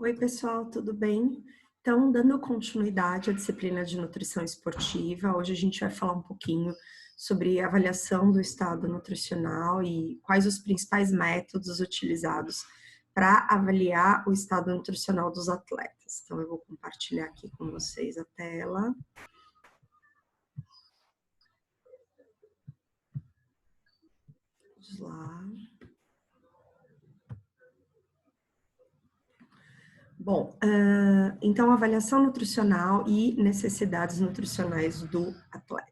Oi, pessoal, tudo bem? Então, dando continuidade à disciplina de nutrição esportiva, hoje a gente vai falar um pouquinho sobre a avaliação do estado nutricional e quais os principais métodos utilizados para avaliar o estado nutricional dos atletas. Então, eu vou compartilhar aqui com vocês a tela. Vamos lá. Bom, então, avaliação nutricional e necessidades nutricionais do atleta.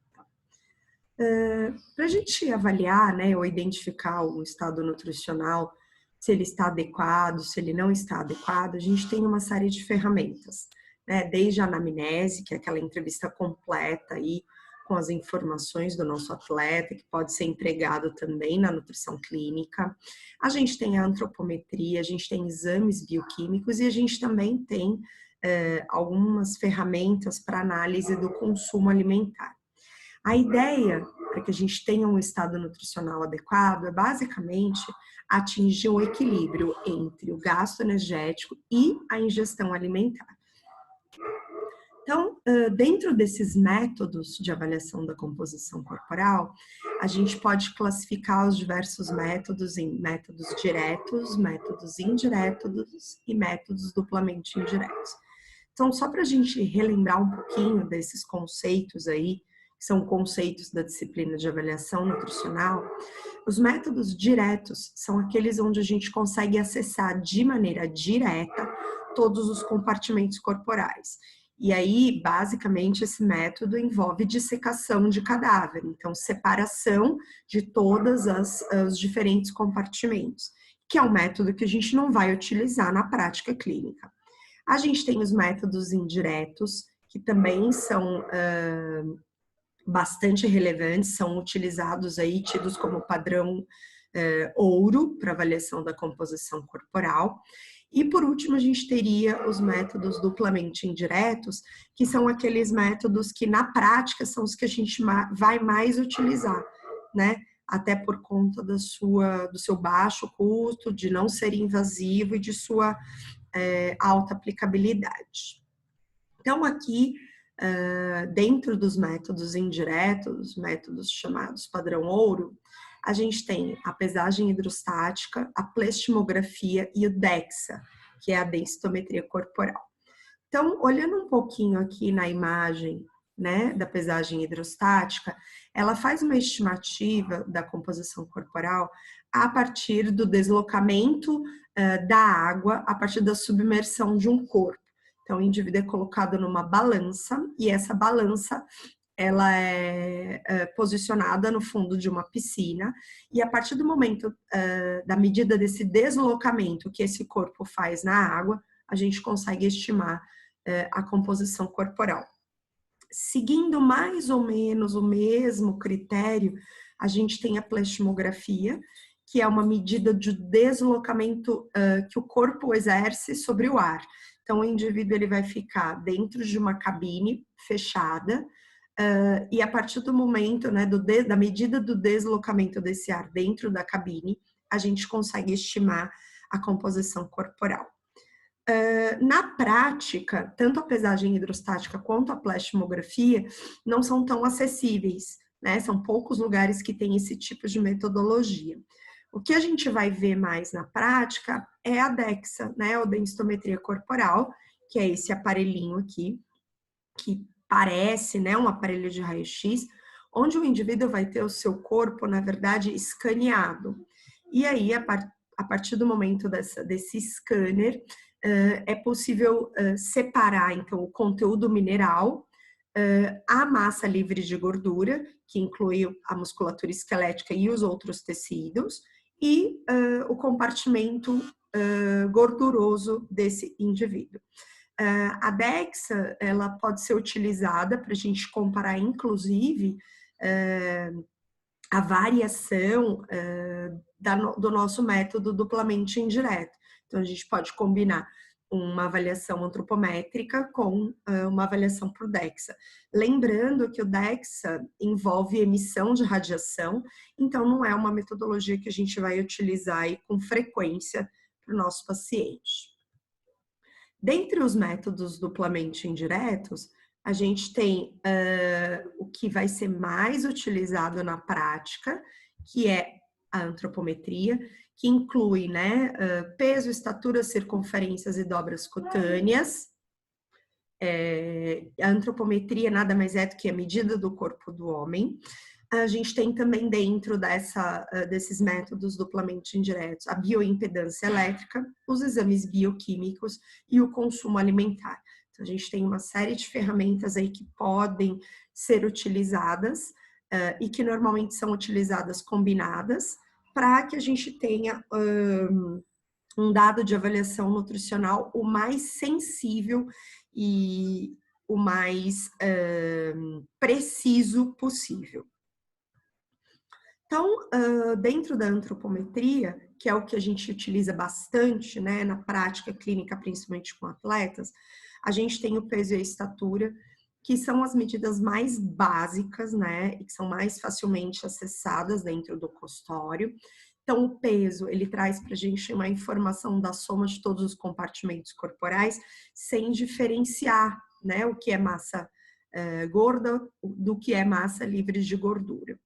Para a gente avaliar, né, ou identificar o estado nutricional, se ele está adequado, se ele não está adequado, a gente tem uma série de ferramentas, né, desde a anamnese, que é aquela entrevista completa aí, com as informações do nosso atleta, que pode ser empregado também na nutrição clínica. A gente tem a antropometria, a gente tem exames bioquímicos e a gente também tem algumas ferramentas para análise do consumo alimentar. A ideia para que a gente tenha um estado nutricional adequado é basicamente atingir um equilíbrio entre o gasto energético e a ingestão alimentar. Então, dentro desses métodos de avaliação da composição corporal, a gente pode classificar os diversos métodos em métodos diretos, métodos indiretos e métodos duplamente indiretos. Então, só para a gente relembrar um pouquinho desses conceitos aí, que são conceitos da disciplina de avaliação nutricional, os métodos diretos são aqueles onde a gente consegue acessar de maneira direta todos os compartimentos corporais. E aí, basicamente, esse método envolve dissecação de cadáver, então separação de todos os diferentes compartimentos, que é um método que a gente não vai utilizar na prática clínica. A gente tem os métodos indiretos, que também são bastante relevantes, são utilizados aí, tidos como padrão ouro para avaliação da composição corporal. E por último, a gente teria os métodos duplamente indiretos, que são aqueles métodos que na prática são os que a gente vai mais utilizar, né? Até por conta do seu baixo custo, de não ser invasivo e de sua alta aplicabilidade. Então, aqui, dentro dos métodos indiretos, métodos chamados padrão ouro, a gente tem a pesagem hidrostática, a plestimografia e o DEXA, que é a densitometria corporal. Então, olhando um pouquinho aqui na imagem, né, da pesagem hidrostática, ela faz uma estimativa da composição corporal a partir do deslocamento da água, a partir da submersão de um corpo. Então, o indivíduo é colocado numa balança e essa balança ela é posicionada no fundo de uma piscina e a partir do momento da medida desse deslocamento que esse corpo faz na água, a gente consegue estimar a composição corporal. Seguindo mais ou menos o mesmo critério, a gente tem a plestimografia, que é uma medida de deslocamento que o corpo exerce sobre o ar. Então, o indivíduo ele vai ficar dentro de uma cabine fechada e a partir do momento, né, da medida do deslocamento desse ar dentro da cabine, a gente consegue estimar a composição corporal. Na prática, tanto a pesagem hidrostática quanto a plestimografia não são tão acessíveis, né? São poucos lugares que têm esse tipo de metodologia. O que a gente vai ver mais na prática é a DEXA, né? Ou densitometria corporal, que é esse aparelhinho aqui, que parece, né, um aparelho de raio-x, onde o indivíduo vai ter o seu corpo, na verdade, escaneado. E aí, a partir do momento desse scanner, é possível separar, então, o conteúdo mineral, a massa livre de gordura, que inclui a musculatura esquelética e os outros tecidos, e o compartimento gorduroso desse indivíduo. A DEXA, ela pode ser utilizada para a gente comparar, inclusive, a variação do nosso método duplamente indireto. Então, a gente pode combinar uma avaliação antropométrica com uma avaliação por DEXA. Lembrando que o DEXA envolve emissão de radiação, então não é uma metodologia que a gente vai utilizar aí com frequência para o nosso paciente. Dentre os métodos duplamente indiretos, a gente tem o que vai ser mais utilizado na prática, que é a antropometria, que inclui, né, peso, estatura, circunferências e dobras cutâneas. A antropometria nada mais é do que a medida do corpo do homem. A gente tem também dentro desses métodos duplamente indiretos a bioimpedância elétrica, os exames bioquímicos e o consumo alimentar. Então, a gente tem uma série de ferramentas aí que podem ser utilizadas e que normalmente são utilizadas combinadas para que a gente tenha um dado de avaliação nutricional o mais sensível e o mais preciso possível. Então, dentro da antropometria, que é o que a gente utiliza bastante, né, na prática clínica, principalmente com atletas, a gente tem o peso e a estatura, que são as medidas mais básicas, né, e que são mais facilmente acessadas dentro do consultório. Então, o peso, ele traz para a gente uma informação da soma de todos os compartimentos corporais, sem diferenciar, né, o que é massa gorda do que é massa livre de gordura.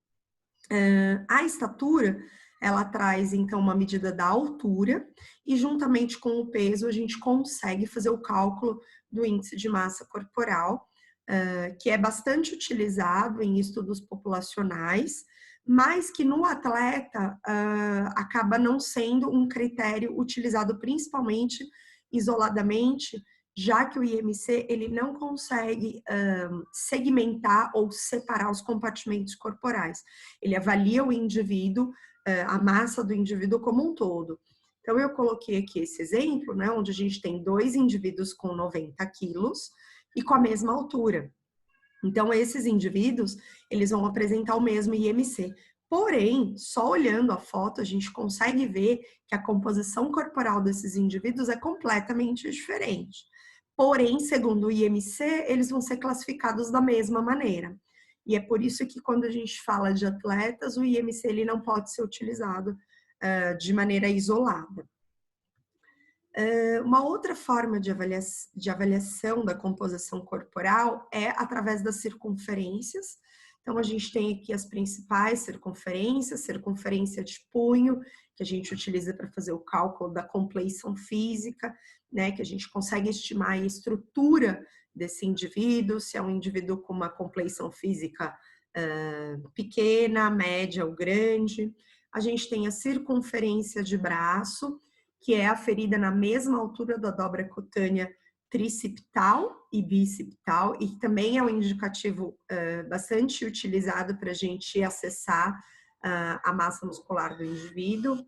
A estatura, ela traz, então, uma medida da altura e, juntamente com o peso, a gente consegue fazer o cálculo do índice de massa corporal, que é bastante utilizado em estudos populacionais, mas que no atleta acaba não sendo um critério utilizado principalmente isoladamente, já que o IMC ele não consegue segmentar ou separar os compartimentos corporais. Ele avalia o indivíduo, a massa do indivíduo como um todo. Então, eu coloquei aqui esse exemplo, né, onde a gente tem 2 indivíduos com 90 quilos e com a mesma altura. Então, esses indivíduos, eles vão apresentar o mesmo IMC. Porém, só olhando a foto, a gente consegue ver que a composição corporal desses indivíduos é completamente diferente. Porém, segundo o IMC, eles vão ser classificados da mesma maneira. E é por isso que quando a gente fala de atletas, o IMC ele não pode ser utilizado de maneira isolada. Uma outra forma de avaliação da composição corporal é através das circunferências. Então, a gente tem aqui as principais circunferências, circunferência de punho, que a gente utiliza para fazer o cálculo da compleição física, né, que a gente consegue estimar a estrutura desse indivíduo, se é um indivíduo com uma compleição física pequena, média ou grande. A gente tem a circunferência de braço, que é aferida na mesma altura da dobra cutânea tricipital e bicipital, e também é um indicativo bastante utilizado para a gente acessar a massa muscular do indivíduo.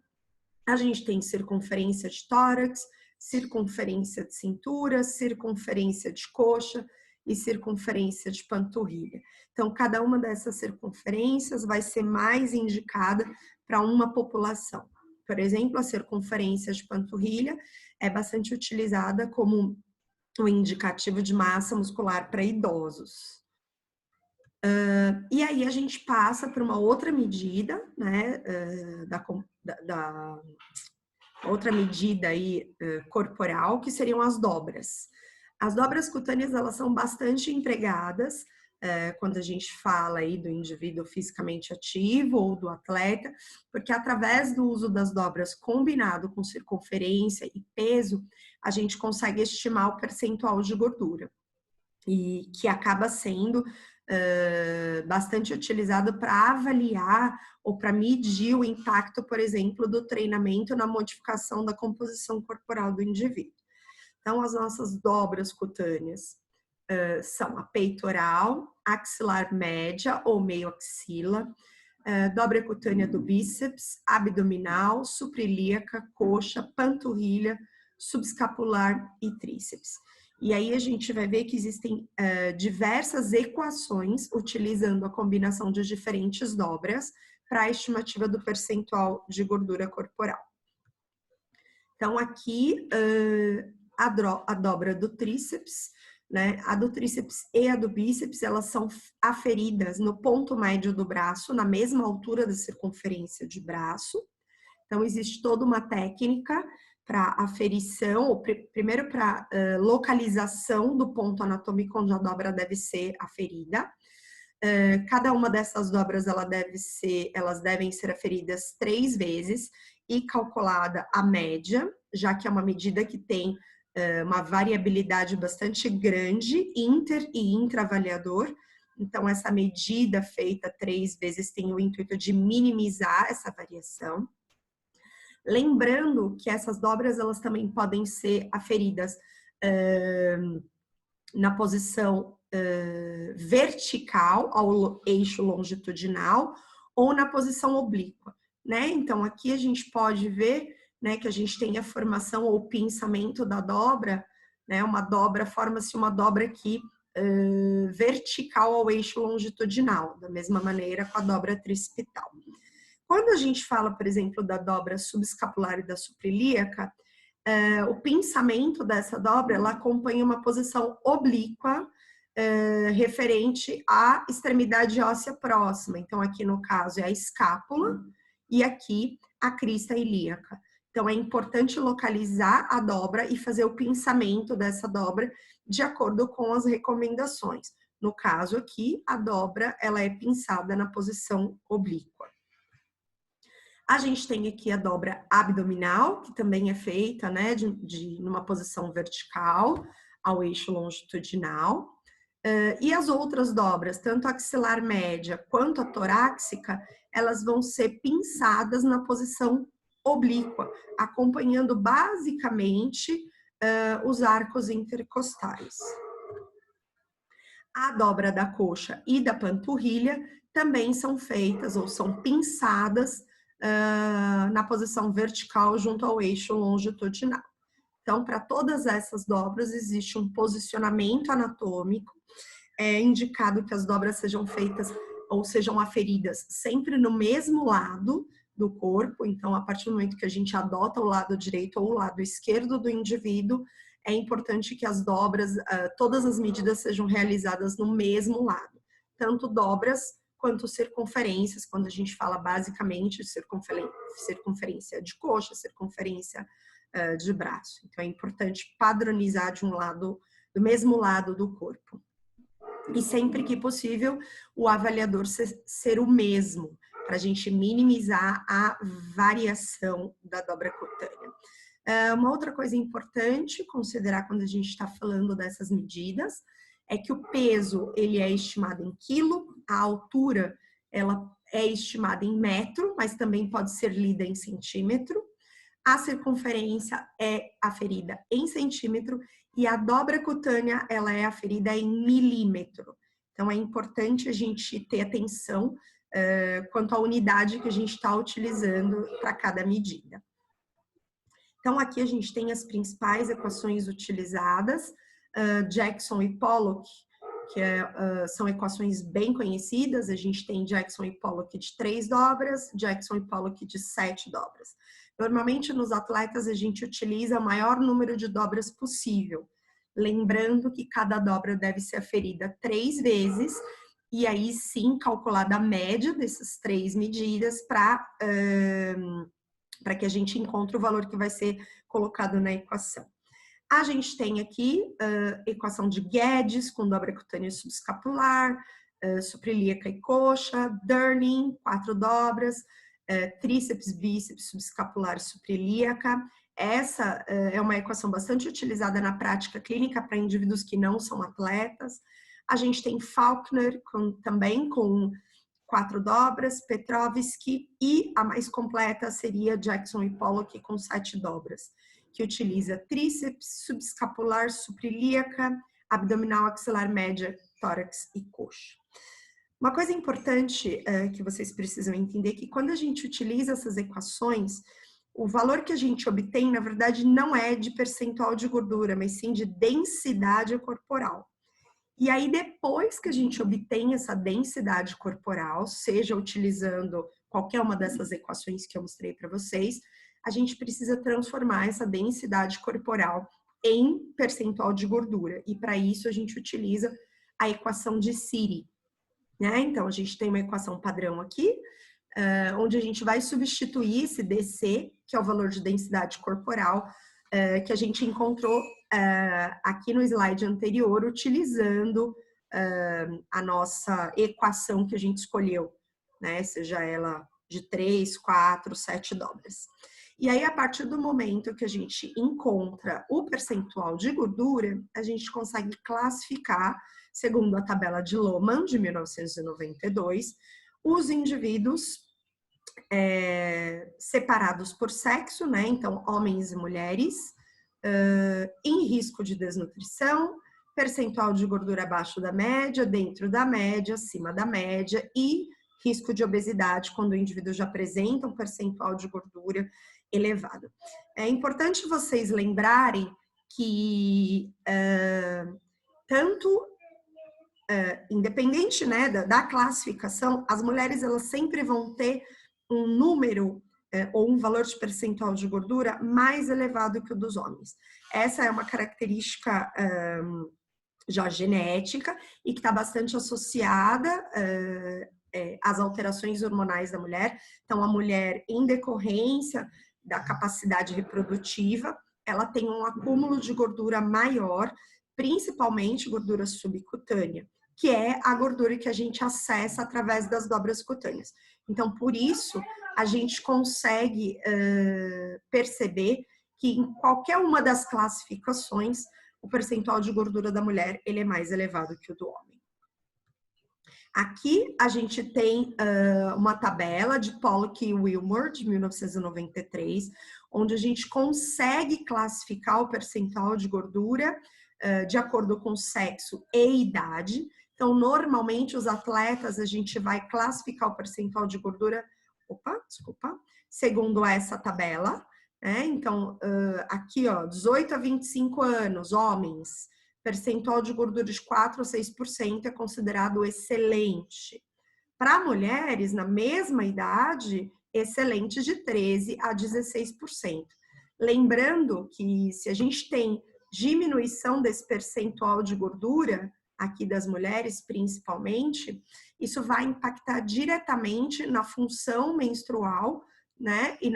A gente tem circunferência de tórax, circunferência de cintura, circunferência de coxa e circunferência de panturrilha. Então, cada uma dessas circunferências vai ser mais indicada para uma população. Por exemplo, a circunferência de panturrilha é bastante utilizada como um indicativo de massa muscular para idosos. E aí a gente passa para uma outra medida, né, da outra medida aí, corporal, que seriam as dobras. As dobras cutâneas, elas são bastante empregadas quando a gente fala aí do indivíduo fisicamente ativo ou do atleta, porque através do uso das dobras combinado com circunferência e peso, a gente consegue estimar o percentual de gordura, e que acaba sendo bastante utilizado para avaliar ou para medir o impacto, por exemplo, do treinamento na modificação da composição corporal do indivíduo. Então, as nossas dobras cutâneas são a peitoral, axilar média ou meio axila, dobra cutânea do bíceps, abdominal, suprilíaca, coxa, panturrilha, subescapular e tríceps. E aí a gente vai ver que existem diversas equações utilizando a combinação de diferentes dobras para a estimativa do percentual de gordura corporal. Então, aqui a dobra do tríceps, né? A do tríceps e a do bíceps, elas são aferidas no ponto médio do braço, na mesma altura da circunferência de braço. Então, existe toda uma técnica para aferição, ou primeiro para localização do ponto anatômico onde a dobra deve ser aferida. Cada uma dessas dobras elas devem ser aferidas 3 vezes e calculada a média, já que é uma medida que tem uma variabilidade bastante grande, inter e intraavaliador. Então, essa medida feita 3 vezes tem o intuito de minimizar essa variação. Lembrando que essas dobras, elas também podem ser aferidas na posição vertical ao eixo longitudinal ou na posição oblíqua, né? Então, aqui a gente pode ver, né, que a gente tem a formação ou pinçamento da dobra, né? Forma-se uma dobra aqui vertical ao eixo longitudinal, da mesma maneira com a dobra tricipital. Quando a gente fala, por exemplo, da dobra subescapular e da suprilíaca, o pinçamento dessa dobra, ela acompanha uma posição oblíqua referente à extremidade óssea próxima. Então, aqui no caso é a escápula e aqui a crista ilíaca. Então, é importante localizar a dobra e fazer o pinçamento dessa dobra de acordo com as recomendações. No caso aqui, a dobra ela é pinçada na posição oblíqua. A gente tem aqui a dobra abdominal, que também é feita, né, numa posição vertical ao eixo longitudinal. E as outras dobras, tanto a axilar média quanto a torácica, elas vão ser pinçadas na posição oblíqua, acompanhando basicamente os arcos intercostais. A dobra da coxa e da panturrilha também são feitas ou são pinçadas na posição vertical junto ao eixo longitudinal. Então, para todas essas dobras, existe um posicionamento anatômico. É indicado que as dobras sejam feitas ou sejam aferidas sempre no mesmo lado do corpo. Então, a partir do momento que a gente adota o lado direito ou o lado esquerdo do indivíduo, é importante que as dobras, todas as medidas sejam realizadas no mesmo lado. Tanto dobras quanto circunferências, quando a gente fala basicamente de circunferência de coxa, circunferência de braço. Então, é importante padronizar do mesmo lado do corpo. E sempre que possível, o avaliador ser o mesmo, para a gente minimizar a variação da dobra cutânea. Uma outra coisa importante considerar quando a gente está falando dessas medidas é que o peso ele é estimado em quilo, a altura ela é estimada em metro, mas também pode ser lida em centímetro. A circunferência é aferida em centímetro e a dobra cutânea ela é aferida em milímetro. Então, é importante a gente ter atenção quanto à unidade que a gente está utilizando para cada medida. Então, aqui a gente tem as principais equações utilizadas, Jackson e Pollock, que são equações bem conhecidas. A gente tem Jackson e Pollock de 3 dobras, Jackson e Pollock de 7 dobras. Normalmente, nos atletas, a gente utiliza o maior número de dobras possível. Lembrando que cada dobra deve ser aferida 3 vezes, e aí sim calculada a média dessas 3 medidas para que a gente encontre o valor que vai ser colocado na equação. A gente tem aqui equação de Guedes com dobra cutânea subescapular, suprilíaca e coxa, Durning, 4 dobras, tríceps, bíceps, subescapular e suprilíaca. Essa é uma equação bastante utilizada na prática clínica para indivíduos que não são atletas. A gente tem Faulkner também com 4 dobras, Petrovsky, e a mais completa seria Jackson e Pollock com 7 dobras, que utiliza tríceps, subescapular, suprilíaca, abdominal, axilar média, tórax e coxa. Uma coisa importante que vocês precisam entender é que quando a gente utiliza essas equações, o valor que a gente obtém, na verdade, não é de percentual de gordura, mas sim de densidade corporal. E aí, depois que a gente obtém essa densidade corporal, seja utilizando qualquer uma dessas equações que eu mostrei para vocês, a gente precisa transformar essa densidade corporal em percentual de gordura. E para isso a gente utiliza a equação de Siri, né? Então, a gente tem uma equação padrão aqui, onde a gente vai substituir esse DC que é o valor de densidade corporal, que a gente encontrou aqui no slide anterior, utilizando a nossa equação que a gente escolheu, né? Seja ela de 3, 4, 7 dobras. E aí, a partir do momento que a gente encontra o percentual de gordura, a gente consegue classificar, segundo a tabela de Lohmann, de 1992, os indivíduos separados por sexo, né? Então, homens e mulheres, em risco de desnutrição, percentual de gordura abaixo da média, dentro da média, acima da média e risco de obesidade, quando o indivíduo já apresenta um percentual de gordura elevado. É importante vocês lembrarem que independente, né, da classificação, as mulheres elas sempre vão ter um número ou um valor de percentual de gordura mais elevado que o dos homens. Essa é uma característica já genética e que está bastante associada às alterações hormonais da mulher. Então, a mulher, em decorrência da capacidade reprodutiva, ela tem um acúmulo de gordura maior, principalmente gordura subcutânea, que é a gordura que a gente acessa através das dobras cutâneas. Então, por isso, a gente consegue perceber que em qualquer uma das classificações, o percentual de gordura da mulher ele é mais elevado que o do homem. Aqui a gente tem uma tabela de Pollock e Wilmore, de 1993, onde a gente consegue classificar o percentual de gordura de acordo com sexo e idade. Então, normalmente, os atletas, a gente vai classificar o percentual de gordura, segundo essa tabela, né? Então, aqui, ó, 18 a 25 anos, homens, percentual de gordura de 4 a 6% é considerado excelente. Para mulheres, na mesma idade, excelente de 13 a 16%. Lembrando que se a gente tem diminuição desse percentual de gordura, aqui das mulheres principalmente, isso vai impactar diretamente na função menstrual, né, e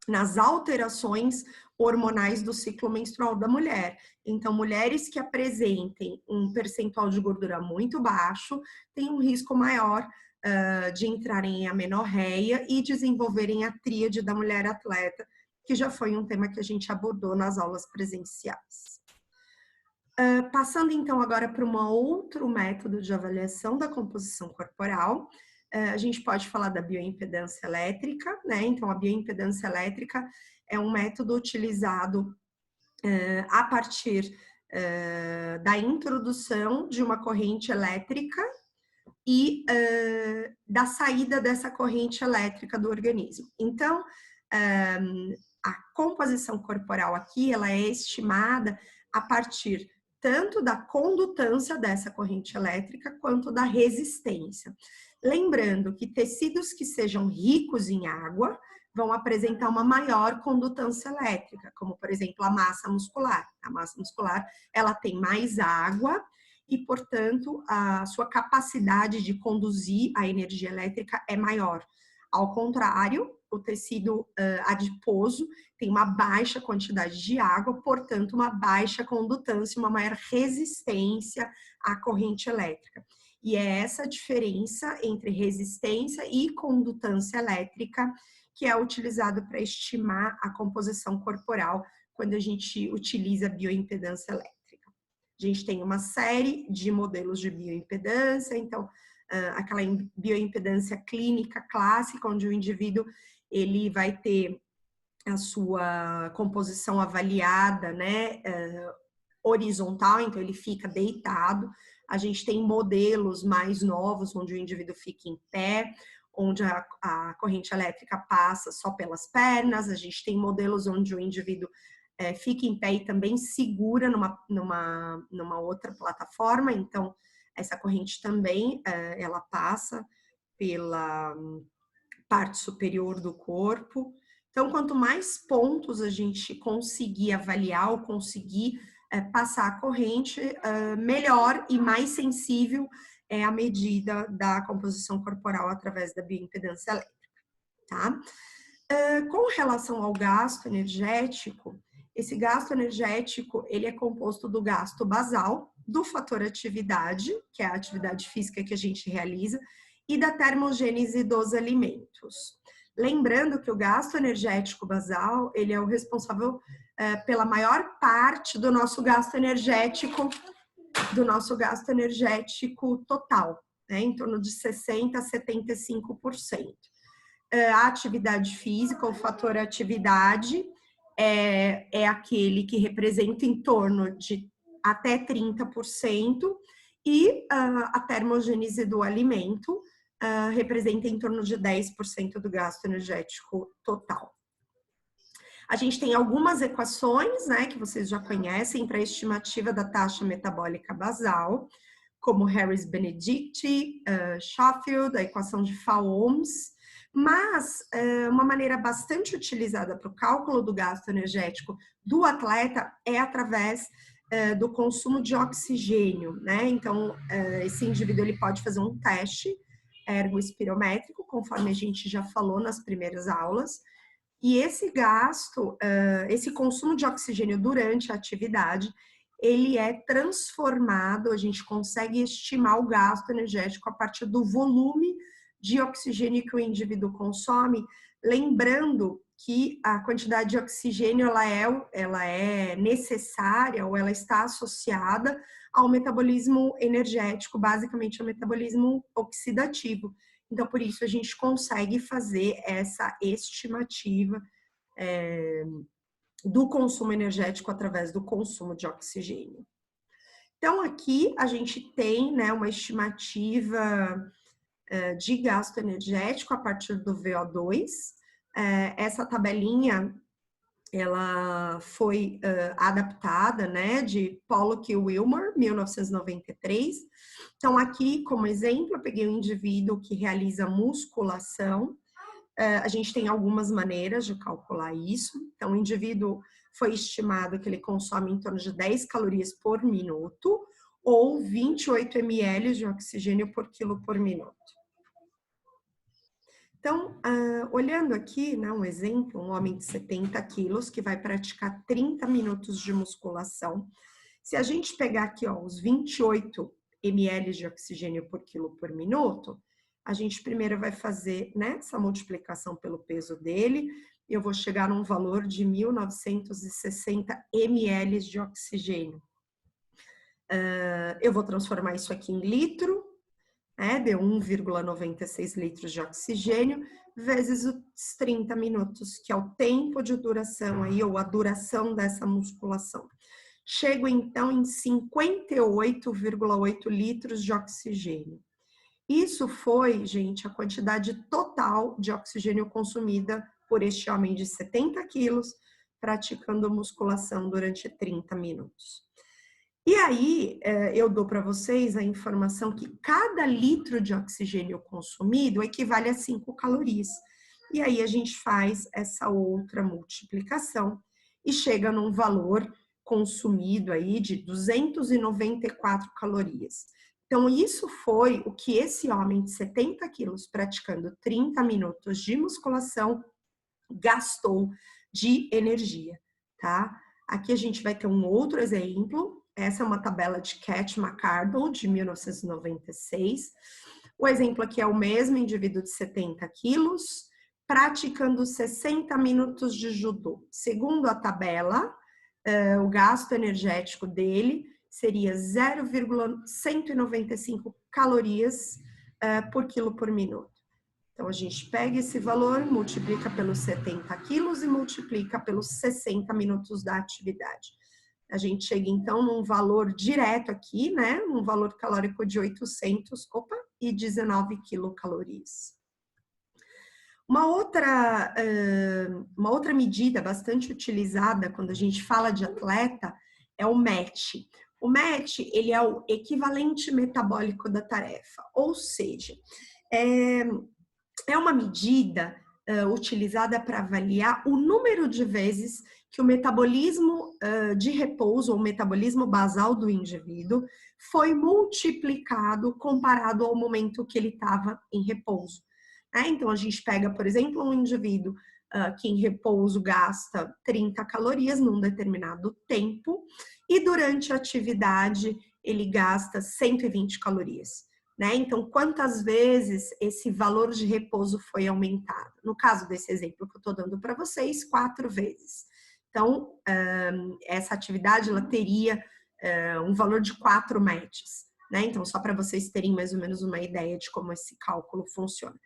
nas alterações hormonais do ciclo menstrual da mulher. Então, mulheres que apresentem um percentual de gordura muito baixo têm um risco maior de entrarem em amenorreia e desenvolverem a tríade da mulher atleta, que já foi um tema que a gente abordou nas aulas presenciais. Passando então agora para um outro método de avaliação da composição corporal, a gente pode falar da bioimpedância elétrica, né? Então, a bioimpedância elétrica é um método utilizado a partir da introdução de uma corrente elétrica e da saída dessa corrente elétrica do organismo. Então, a composição corporal aqui, ela é estimada a partir tanto da condutância dessa corrente elétrica quanto da resistência. Lembrando que tecidos que sejam ricos em água vão apresentar uma maior condutância elétrica, como, por exemplo, a massa muscular. A massa muscular, ela tem mais água e, portanto, a sua capacidade de conduzir a energia elétrica é maior. Ao contrário, o tecido adiposo tem uma baixa quantidade de água, portanto, uma baixa condutância, uma maior resistência à corrente elétrica. E é essa diferença entre resistência e condutância elétrica que é utilizado para estimar a composição corporal quando a gente utiliza a bioimpedância elétrica. A gente tem uma série de modelos de bioimpedância, então, aquela bioimpedância clínica clássica, onde o indivíduo ele vai ter a sua composição avaliada, né, horizontal, então ele fica deitado. A gente tem modelos mais novos, onde o indivíduo fica em pé, onde a corrente elétrica passa só pelas pernas. A gente tem modelos onde o indivíduo fica em pé e também segura numa outra plataforma. Então, essa corrente também, ela passa pela parte superior do corpo. Então, quanto mais pontos a gente conseguir avaliar ou conseguir passar a corrente, melhor e mais sensível é a medida da composição corporal através da bioimpedância elétrica, tá? Com relação ao gasto energético, esse gasto energético, ele é composto do gasto basal, do fator atividade, que é a atividade física que a gente realiza, e da termogênese dos alimentos. Lembrando que o gasto energético basal, ele é o responsável pela maior parte do nosso gasto energético total, né, em torno de 60% a 75%. A atividade física, o fator atividade, é aquele que representa em torno de até 30%, e a termogênese do alimento representa em torno de 10% do gasto energético total. A gente tem algumas equações, né, que vocês já conhecem para a estimativa da taxa metabólica basal, como Harris-Benedict, Schofield, a equação de Fao-Ohms, mas uma maneira bastante utilizada para o cálculo do gasto energético do atleta é através do consumo de oxigênio, né? Então, esse indivíduo ele pode fazer um teste ergoespirométrico, conforme a gente já falou nas primeiras aulas, e esse gasto, esse consumo de oxigênio durante a atividade, ele é transformado, a gente consegue estimar o gasto energético a partir do volume de oxigênio que o indivíduo consome, lembrando que a quantidade de oxigênio ela é necessária ou ela está associada ao metabolismo energético, basicamente ao metabolismo oxidativo. Então, por isso, a gente consegue fazer essa estimativa do consumo energético através do consumo de oxigênio. Então, aqui a gente tem, né, uma estimativa de gasto energético a partir do VO2. Essa tabelinha, ela foi adaptada, né, de Pollock e Wilmer, 1993. Então, aqui, como exemplo, eu peguei um indivíduo que realiza musculação. A gente tem algumas maneiras de calcular isso. Então, o indivíduo foi estimado que ele consome em torno de 10 calorias por minuto ou 28 ml de oxigênio por quilo por minuto. Então, olhando aqui, né, um exemplo, um homem de 70 quilos que vai praticar 30 minutos de musculação. Se a gente pegar aqui, ó, os 28 ml de oxigênio por quilo por minuto, a gente primeiro vai fazer, né, essa multiplicação pelo peso dele, e eu vou chegar num valor de 1.960 ml de oxigênio. Eu vou transformar isso aqui em litro, né, deu 1,96 litros de oxigênio, vezes os 30 minutos, que é o tempo de duração aí, ou a duração dessa musculação. Chego, então, em 58,8 litros de oxigênio. Isso foi, gente, a quantidade total de oxigênio consumida por este homem de 70 quilos, praticando musculação durante 30 minutos. E aí, eu dou para vocês a informação que cada litro de oxigênio consumido equivale a 5 calorias. E aí a gente faz essa outra multiplicação e chega num valor consumido aí de 294 calorias. Então, isso foi o que esse homem de 70 quilos, praticando 30 minutos de musculação, gastou de energia, tá? Aqui a gente vai ter um outro exemplo. Essa é uma tabela de Cat McArdle, de 1996. O exemplo aqui é o mesmo indivíduo de 70 quilos, praticando 60 minutos de judô. Segundo a tabela, o gasto energético dele seria 0,195 calorias por quilo por minuto. Então, a gente pega esse valor, multiplica pelos 70 quilos e multiplica pelos 60 minutos da atividade. A gente chega, então, num valor direto aqui, né? Um valor calórico de 819 quilocalorias. Uma outra medida bastante utilizada quando a gente fala de atleta é o MET. O MET, ele é o equivalente metabólico da tarefa, ou seja, é uma medida utilizada para avaliar o número de vezes que o metabolismo de repouso, ou metabolismo basal do indivíduo, foi multiplicado comparado ao momento que ele estava em repouso. Então, a gente pega, por exemplo, um indivíduo que em repouso gasta 30 calorias num determinado tempo, e durante a atividade ele gasta 120 calorias. Né? Então, quantas vezes esse valor de repouso foi aumentado? No caso desse exemplo que eu estou dando para vocês, 4 vezes. Então, essa atividade ela teria um valor de 4 METs. Né? Então, só para vocês terem mais ou menos uma ideia de como esse cálculo funciona.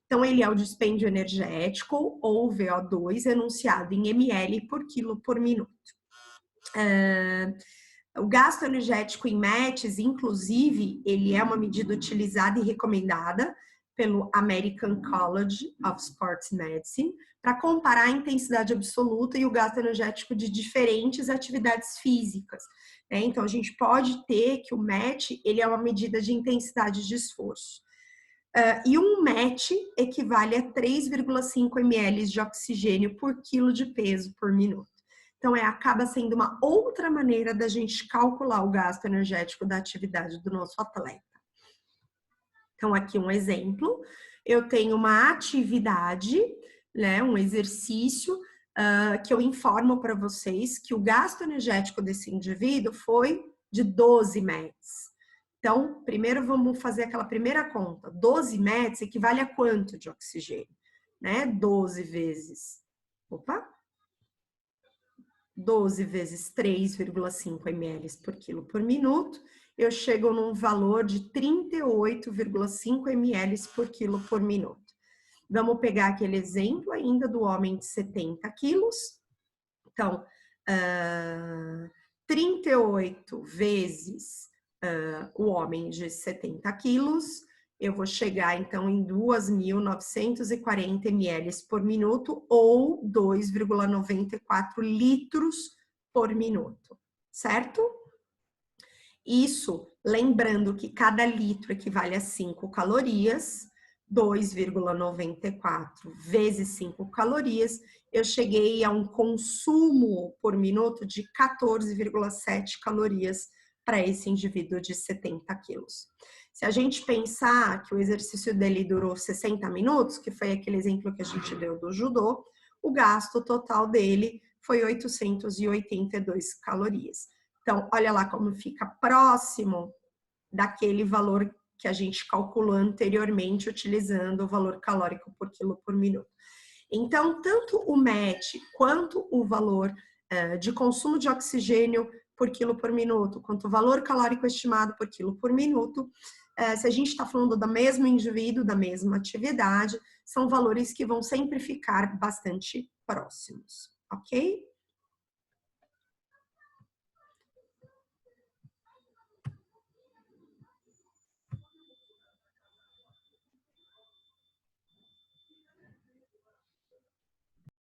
Então, ele é o dispêndio energético, ou VO2, enunciado em ml por quilo por minuto. O gasto energético em METs, inclusive, ele é uma medida utilizada e recomendada pelo American College of Sports Medicine para comparar a intensidade absoluta e o gasto energético de diferentes atividades físicas. Né? Então, a gente pode ter que o MET ele é uma medida de intensidade de esforço. E um MET equivale a 3,5 ml de oxigênio por quilo de peso por minuto. Então, acaba sendo uma outra maneira da gente calcular o gasto energético da atividade do nosso atleta. Então, aqui um exemplo. Eu tenho uma atividade, né, um exercício, que eu informo para vocês que o gasto energético desse indivíduo foi de 12 METs. Então, primeiro vamos fazer aquela primeira conta. 12 METs equivale a quanto de oxigênio? Né? 12 vezes... 12 vezes 3,5 ml por quilo por minuto, eu chego num valor de 38,5 ml por quilo por minuto. Vamos pegar aquele exemplo ainda do homem de 70 quilos. Então, 38 vezes o homem de 70 quilos, eu vou chegar, então, em 2.940 ml por minuto ou 2,94 litros por minuto, certo? Isso, lembrando que cada litro equivale a 5 calorias, 2,94 vezes 5 calorias, eu cheguei a um consumo por minuto de 14,7 calorias para esse indivíduo de 70 quilos. Se a gente pensar que o exercício dele durou 60 minutos, que foi aquele exemplo que a gente deu do judô, o gasto total dele foi 882 calorias. Então, olha lá como fica próximo daquele valor que a gente calculou anteriormente, utilizando o valor calórico por quilo por minuto. Então, tanto o MET quanto o valor de consumo de oxigênio por quilo por minuto, quanto o valor calórico estimado por quilo por minuto, se a gente está falando do mesmo indivíduo, da mesma atividade, são valores que vão sempre ficar bastante próximos, ok?